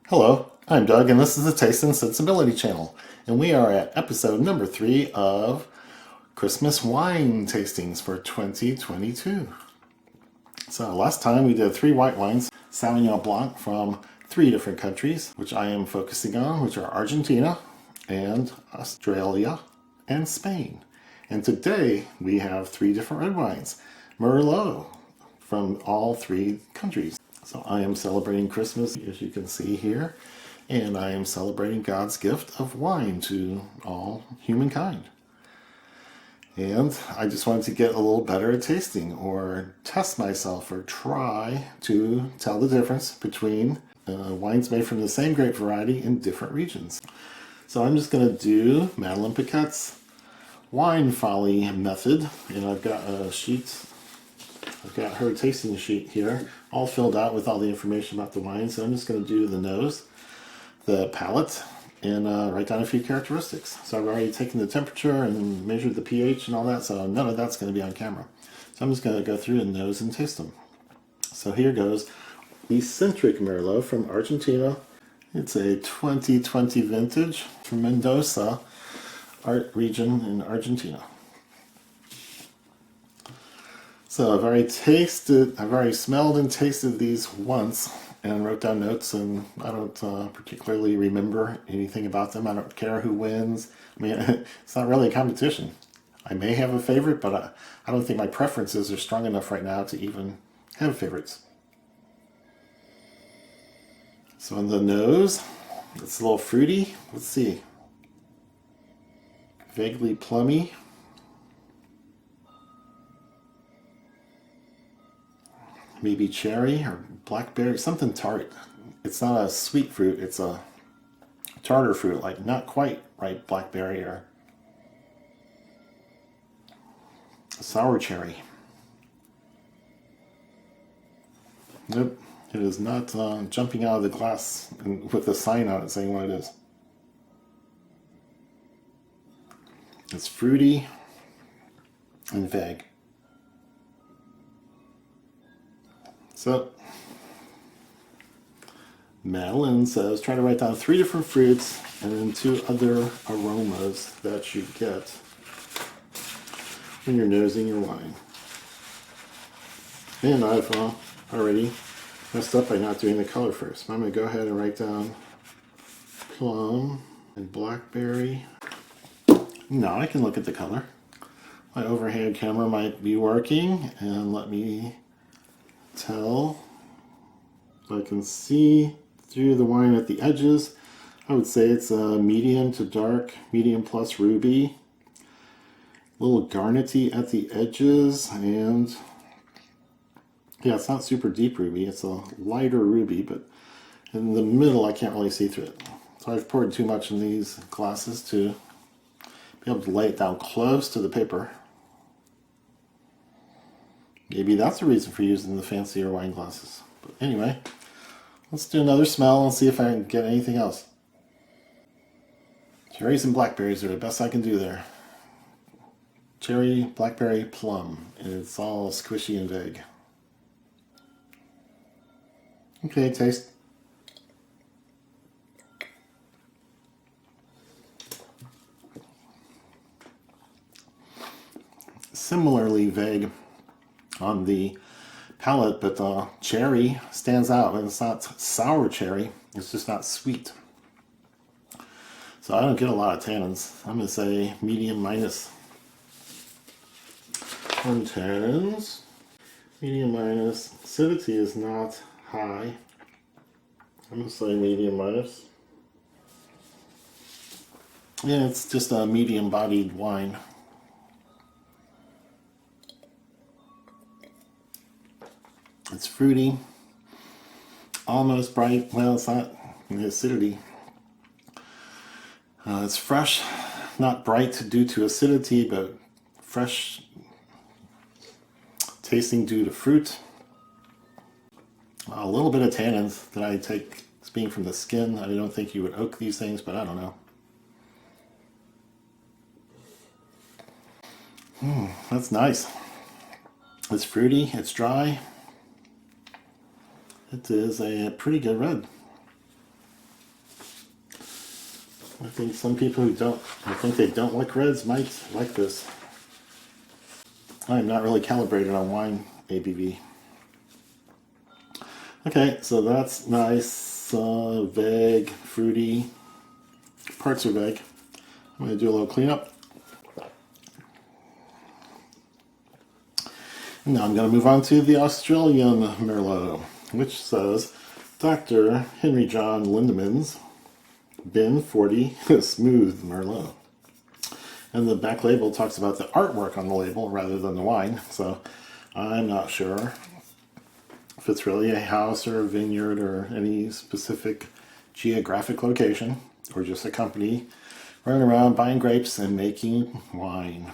Hello, I'm Doug, and this is the Taste and Sensibility channel, and we are at episode number 3 of Christmas wine tastings for 2022. So last time we did 3 white wines, Sauvignon Blanc from 3 different countries, which I am focusing on, which are Argentina and Australia and Spain. And today we have 3 different red wines, Merlot, from all 3 countries. So I am celebrating Christmas, as you can see here, and I am celebrating God's gift of wine to all humankind. And I just wanted to get a little better at tasting, or test myself, or try to tell the difference between wines made from the same grape variety in different regions. So I'm just going to do Madeleine Paquette's Wine Folly method, and I've got a sheet. I've got her tasting sheet here, all filled out with all the information about the wine. So I'm just going to do the nose, the palate, and write down a few characteristics. So I've already taken the temperature and measured the pH and all that, so none of that's going to be on camera. So I'm just going to go through and nose and taste them. So here goes Eccentric Merlot from Argentina. It's a 2020 vintage from Mendoza art region in Argentina. So I've already smelled and tasted these once and wrote down notes, and I don't particularly remember anything about them. I don't care who wins. I mean, it's not really a competition. I may have a favorite, but I don't think my preferences are strong enough right now to even have favorites. So on the nose, it's a little fruity. Let's see. Vaguely plummy. Maybe cherry or blackberry, something tart. It's not a sweet fruit, it's a tartar fruit, like not quite ripe blackberry or a sour cherry. Nope, it is not jumping out of the glass with a sign on it saying what it is. It's fruity and vague. So, Madeleine says, try to write down 3 different fruits and then 2 other aromas that you get when you're nosing your wine. And I've already messed up by not doing the color first. I'm going to go ahead and write down plum and blackberry. Now I can look at the color. My overhead camera might be working, and let me tell. I can see through the wine at the edges. I would say it's a medium to dark, medium plus ruby. A little garnety at the edges, and yeah, it's not super deep ruby. It's a lighter ruby, but in the middle I can't really see through it. So I've poured too much in these glasses to be able to lay it down close to the paper. Maybe that's the reason for using the fancier wine glasses. But anyway, let's do another smell and see if I can get anything else. Cherries and blackberries are the best I can do there. Cherry, blackberry, plum, and it's all squishy and vague. Okay, taste. Similarly vague on the palate, but the cherry stands out, and it's not sour cherry, it's just not sweet. So I don't get a lot of tannins. I'm going to say medium minus. On tannins, medium minus. Acidity is not high. I'm going to say medium minus. Yeah, it's just a medium bodied wine. It's fruity, almost bright. Well, it's not the acidity. It's fresh, not bright due to acidity, but fresh tasting due to fruit. A little bit of tannins that I take as being from the skin. I don't think you would oak these things, but I don't know. That's nice. It's fruity, it's dry. It is a pretty good red. I think some people I think they don't like reds might like this. I'm not really calibrated on wine ABV. Okay, so that's nice, vague, fruity. Parts are vague. I'm going to do a little cleanup. And now I'm going to move on to the Australian Merlot, which says Dr. Henry John Lindeman's Bin 40 Smooth Merlot. And the back label talks about the artwork on the label rather than the wine, so I'm not sure if it's really a house or a vineyard or any specific geographic location, or just a company running around buying grapes and making wine.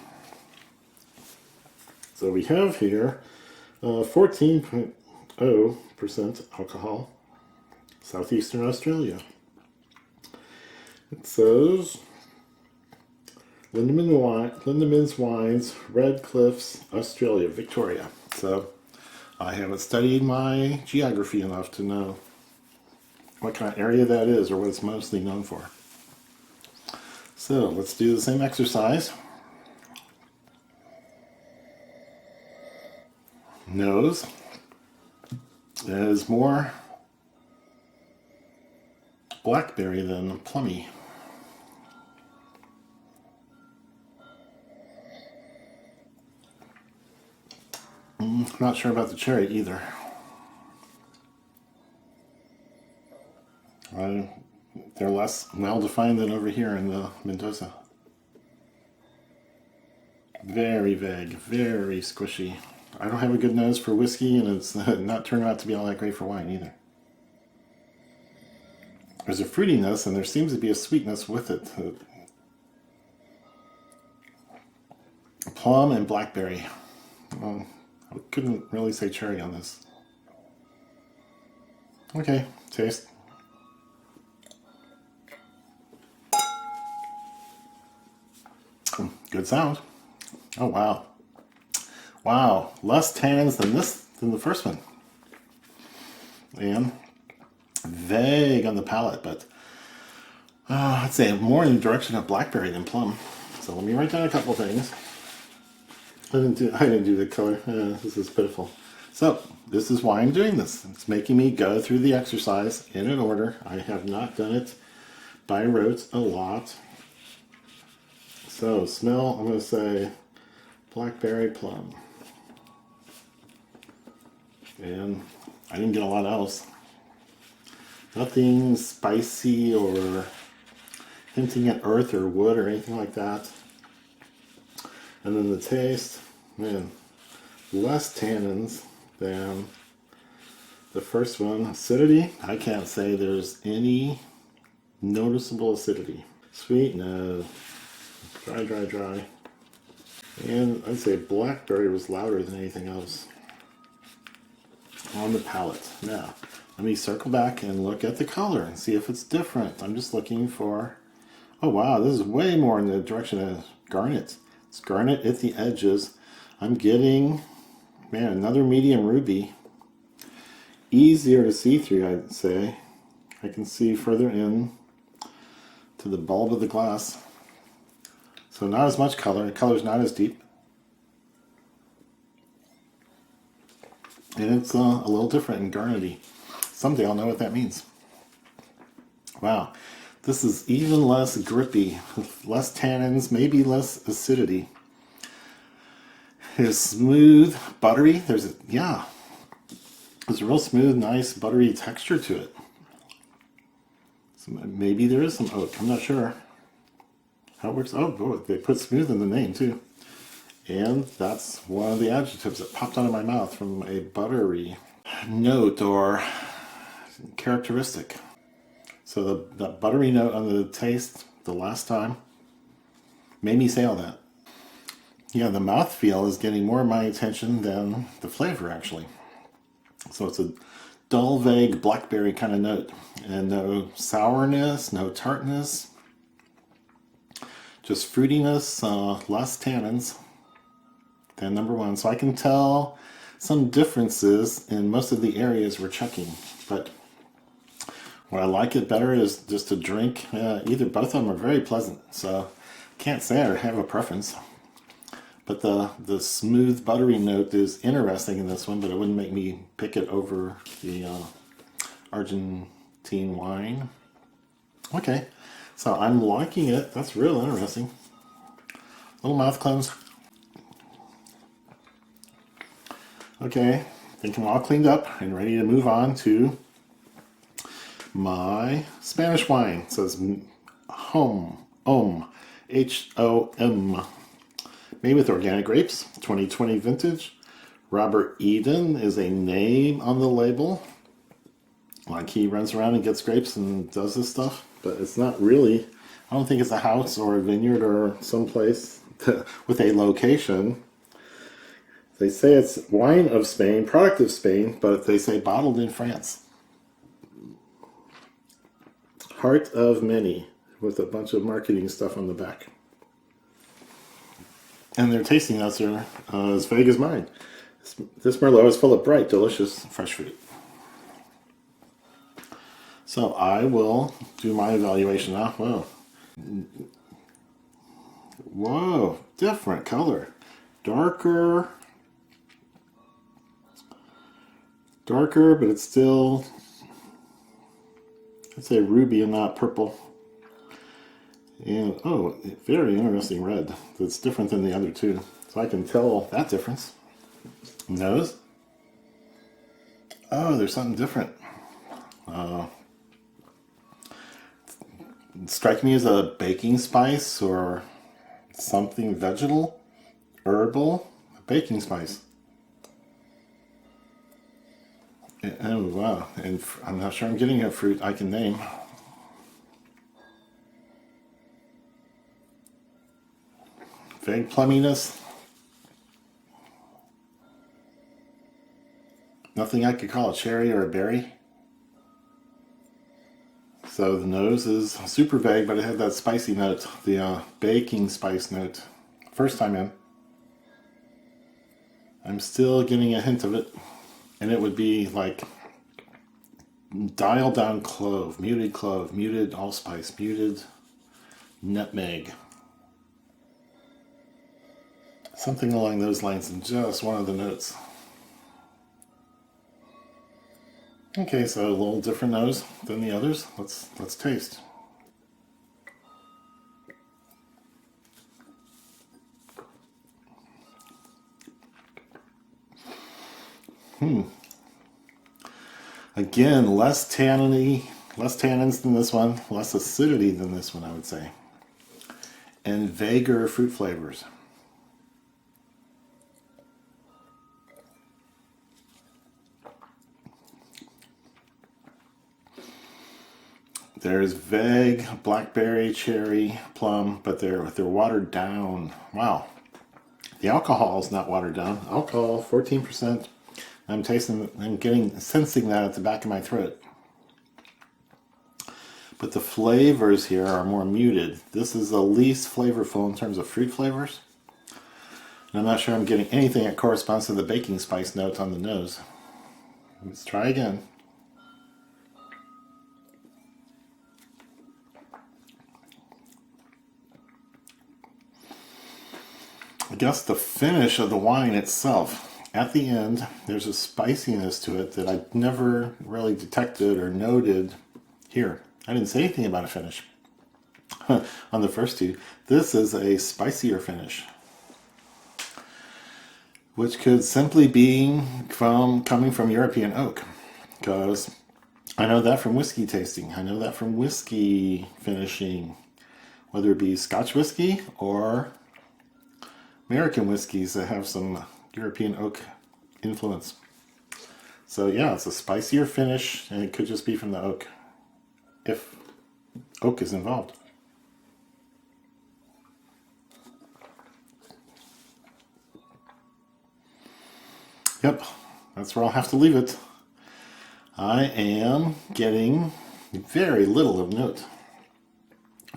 So we have here 14.0% alcohol, Southeastern Australia. It says Lindeman's Wines, Red Cliffs, Australia, Victoria. So I haven't studied my geography enough to know what kind of area that is or what it's mostly known for. So let's do the same exercise. Nose is more blackberry than plummy. Not sure about the cherry either. They're less well defined than over here in the Mendoza. Very vague, very squishy. I don't have a good nose for whiskey, and it's not turning out to be all that great for wine either. There's a fruitiness, and there seems to be a sweetness with it. Plum and blackberry. I couldn't really say cherry on this. Okay, taste. Good sound. Oh wow. Wow, less tannins than the first one. And vague on the palate, but I'd say more in the direction of blackberry than plum. So let me write down a couple things. I didn't do the color. This is pitiful. So this is why I'm doing this. It's making me go through the exercise in an order. I have not done it by rote a lot. So smell, I'm going to say blackberry plum. And I didn't get a lot else. Nothing spicy or hinting at earth or wood or anything like that. And then the taste, man, less tannins than the first one. Acidity, I can't say there's any noticeable acidity. Sweet, no. Dry, dry, dry. And I'd say blackberry was louder than anything else on the palate. Now, let me circle back and look at the color and see if it's different. I'm just looking for, oh wow, this is way more in the direction of garnet. It's garnet at the edges. I'm getting, man, another medium ruby. Easier to see through, I'd say. I can see further in to the bulb of the glass. So not as much color. The color's not as deep. And it's a little different and garnety. Someday I'll know what that means. Wow. This is even less grippy, less tannins, maybe less acidity. It's smooth, buttery. There's a real smooth, nice, buttery texture to it. So maybe there is some oak. I'm not sure how it works. Oh, boy, they put smooth in the name too. And that's one of the adjectives that popped out of my mouth from a buttery note or characteristic. So that buttery note on the taste the last time made me say all that. Yeah, the mouthfeel is getting more of my attention than the flavor, actually. So it's a dull, vague blackberry kind of note. And no sourness, no tartness. Just fruitiness, less tannins than number one. So I can tell some differences in most of the areas we're checking. But What I like it better is just to drink. Either both of them are very pleasant, so can't say I have a preference. But the smooth buttery note is interesting in this one, but it wouldn't make me pick it over the Argentine wine. Okay, so I'm liking it. That's real interesting. Little mouth cleanse. Okay, I think I'm all cleaned up and ready to move on to my Spanish wine. It says HoM, HOM, made with organic grapes, 2020 vintage. Robert Eden is a name on the label. Like he runs around and gets grapes and does this stuff, but it's not really. I don't think it's a house or a vineyard or someplace with a location. They say it's wine of Spain, product of Spain, but they say bottled in France. Heart of many, with a bunch of marketing stuff on the back. And their tasting notes are as vague as mine. This Merlot is full of bright, delicious, fresh fruit. So I will do my evaluation now. Whoa. Whoa, different color. Darker, but it's still, I'd say ruby and not purple. And, oh, very interesting red. That's different than the other two. So I can tell that difference. Nose. Oh, there's something different. Strike me as a baking spice or something vegetal, herbal, baking spice. Oh, wow. And I'm not sure I'm getting a fruit I can name. Vague plumminess. Nothing I could call a cherry or a berry. So the nose is super vague, but it had that spicy note, the baking spice note. First time in. I'm still getting a hint of it. And it would be like dialed down clove, muted allspice, muted nutmeg. Something along those lines in just one of the notes. Okay, so a little different nose than the others. Let's taste. Again, less tanniny, less tannins than this one, less acidity than this one, I would say. And vaguer fruit flavors. There's vague blackberry, cherry, plum, but they're watered down. Wow. The alcohol is not watered down. Alcohol, 14%. I'm sensing that at the back of my throat. But the flavors here are more muted. This is the least flavorful in terms of fruit flavors. And I'm not sure I'm getting anything that corresponds to the baking spice note on the nose. Let's try again. I guess the finish of the wine itself. At the end, there's a spiciness to it that I never really detected or noted here. I didn't say anything about a finish on the first two. This is a spicier finish, which could simply be coming from European oak, because I know that from whiskey tasting. I know that from whiskey finishing, whether it be Scotch whiskey or American whiskeys that have some European oak influence. So yeah, it's a spicier finish, and it could just be from the oak, if oak is involved. Yep, that's where I'll have to leave it. I am getting very little of note.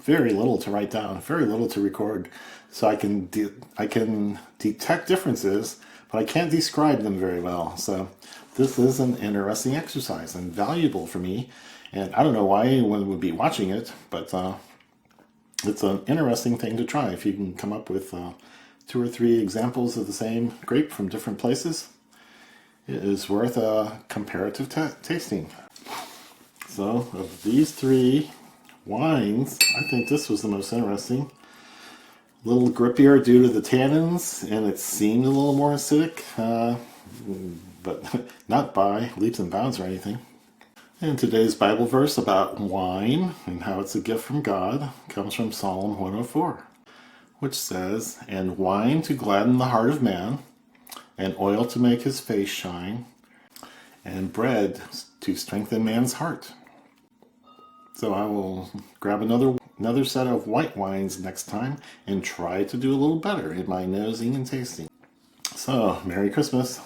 Very little to write down, very little to record. So I can detect differences, but I can't describe them very well. So this is an interesting exercise and valuable for me. And I don't know why anyone would be watching it, but it's an interesting thing to try. If you can come up with 2 or 3 examples of the same grape from different places, it is worth a comparative tasting. So, of these 3 wines, I think this was the most interesting. A little grippier due to the tannins, and it seemed a little more acidic, but not by leaps and bounds or anything. And today's Bible verse about wine and how it's a gift from God comes from Psalm 104, which says, "And wine to gladden the heart of man, and oil to make his face shine, and bread to strengthen man's heart." So I will grab another set of white wines next time and try to do a little better in my nosing and tasting. So, Merry Christmas.